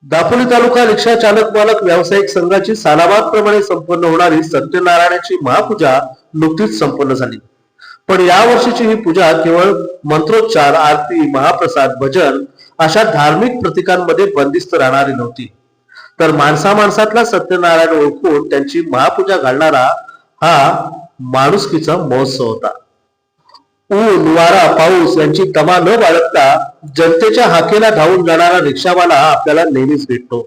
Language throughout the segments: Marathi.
दापोली तालुका रिक्षा चालक मालक व्यावसायिक संघाची सालाबादप्रमाणे संपन्न होणारी सत्यनारायणाची महापूजा नुकतीच संपन्न झाली. पण या वर्षीची ही पूजा केवळ मंत्रोच्चार, आरती, महाप्रसाद, भजन अशा धार्मिक प्रतीकांमध्ये बंदिस्त राहणारी नव्हती, तर माणसातला सत्यनारायण ओळखून त्यांची महापूजा घालणारा हा माणुसकीचा महोत्सव होता. ऊन, वारा, पाऊस यांची तमा न बाळगता जनतेच्या हाकेला धावून जाणारा रिक्षावाला आपल्याला नेहमीच भेटतो.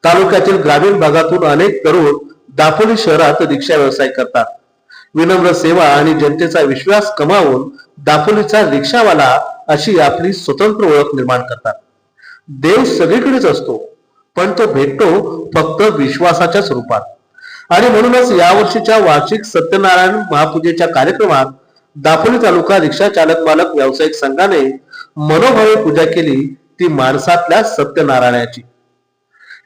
तालुक्यातील ग्रामीण भागातून अनेक तरुण दापोली शहरात रिक्षा व्यवसाय करतात. विनम्र सेवा आणि जनतेचा विश्वास कमावून दापोलीचा रिक्षावाला अशी आपली स्वतंत्र ओळख निर्माण करतात. देव सगळीकडेच असतो, पण तो भेटतो फक्त विश्वासाच्याच रूपात. आणि म्हणूनच यावर्षीच्या वार्षिक सत्यनारायण महापूजेच्या कार्यक्रमात दापोली तालुका रिक्षा चालक मालक व्यावसायिक संघाने मनोभावे पूजा केली, ती माणसातल्या सत्यनारायणाची.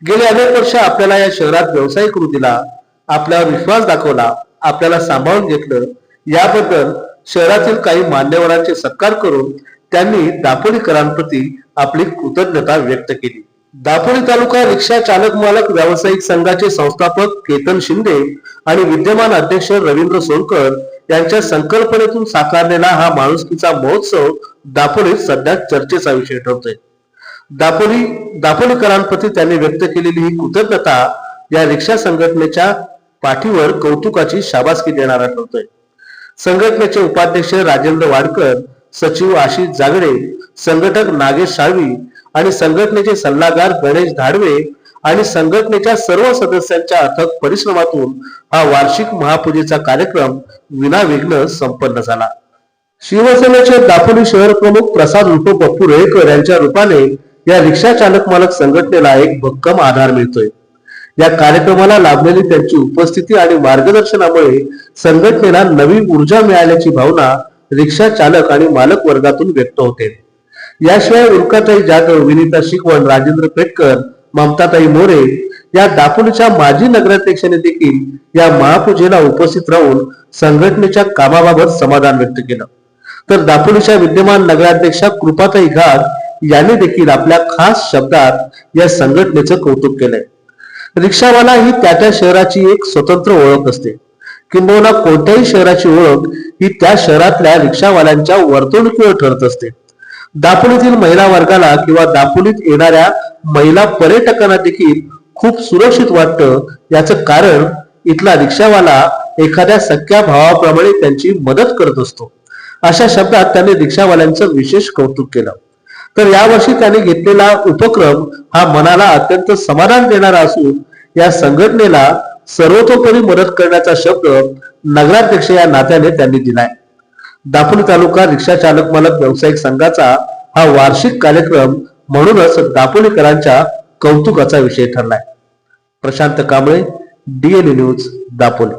गेली अनेक वर्ष आपल्याला या शहरात व्यवसाय करू दिला, आपल्यावर विश्वास दाखवला, आपल्याला सांभाळून घेतलं, याबद्दल शहरातील काही मान्यवरांचे सत्कार करून त्यांनी दापोलीकरांप्रती आपली कृतज्ञता व्यक्त केली. दापोली तालुका रिक्षा चालक मालक व्यावसायिक संघाचे संस्थापक केतन शिंदे आणि विद्यमान अध्यक्ष रवींद्र सोनकर यांच्या संकल्पनेतून साकारलेला हा माणुसकीचा महोत्सव दापोलीत सध्या चर्चेचा विषय ठरतोय. दापोलीकरांप्रती त्यांनी व्यक्त केलेली ही कृतज्ञता या रिक्षा संघटनेच्या पाठीवर कौतुकाची शाबासकी देणारा ठरतोय. संघटनेचे उपाध्यक्ष राजेंद्र वाडकर, सचिव आशिष जागडे, संघटक नागेश साळवी आणि संघटनेचे सल्लागार गणेश धाडवे आणि संघटनेच्या सर्व सदस्यांच्या अथक परिश्रमातून हा वार्षिक महापूजेचा कार्यक्रम विनाविघ्न संपन्न झाला. शिवसेनेचे दापोली शहर प्रमुख प्रसाद उर्फ पप्पू रेळकर यांच्या रूपाने या रिक्षा चालक मालक संघटनेला एक भक्कम आधार मिळतोय. या कार्यक्रमाला लाभलेली त्यांची उपस्थिती आणि मार्गदर्शनामुळे संघटनेला नवी ऊर्जा मिळाल्याची भावना रिक्षा चालक आणि मालक वर्गातून व्यक्त होते. याशिवाय उल्काताई जाधव, विनीता शिकवण, राजेंद्र पेटकर, ममताताई मोरे या दापोलीच्या माजी नगराध्यक्षांनी देखील या महापूजेला उपस्थित राहून संघटनेच्या कामाबाबत समाधान व्यक्त केलं. तर दापोलीच्या विद्यमान नगराध्यक्षा कृपाताई घाग यांनी देखील आपल्या खास शब्दात या संघटनेचं कौतुक केलंय. रिक्षावाला ही त्या शहराची एक स्वतंत्र ओळख असते, किंबहुना कोणत्याही शहराची ओळख ही त्या शहरातल्या रिक्षावाल्यांच्या वर्तणुकीवर ठरत असते. दापोलीतील महिला वर्गाला किंवा दापोलीत येणाऱ्या महिला पर्यटकांना देखील खूप सुरक्षित वाटतं. याचं कारण इथला रिक्षावाला एखाद्या सख्या भावाप्रमाणे त्यांची मदत करत असतो. अशा शब्दात त्यांनी रिक्षावाल्यांचं विशेष कौतुक केलं. तर यावर्षी त्यांनी घेतलेला उपक्रम हा मनाला अत्यंत समाधान देणारा असून या संघटनेला सर्वतोपरी मदत करण्याचा शब्द नगराध्यक्ष या नात्याने त्यांनी दिलाय. दापोली तालुका रिक्षा चालक मालक व्यावसायिक संघाचा हा वार्षिक कार्यक्रम म्हणूनच दापोलीकरांच्या कौतुकाचा विषय ठरलाय. Prashant Kamble, DN news, Dapoli.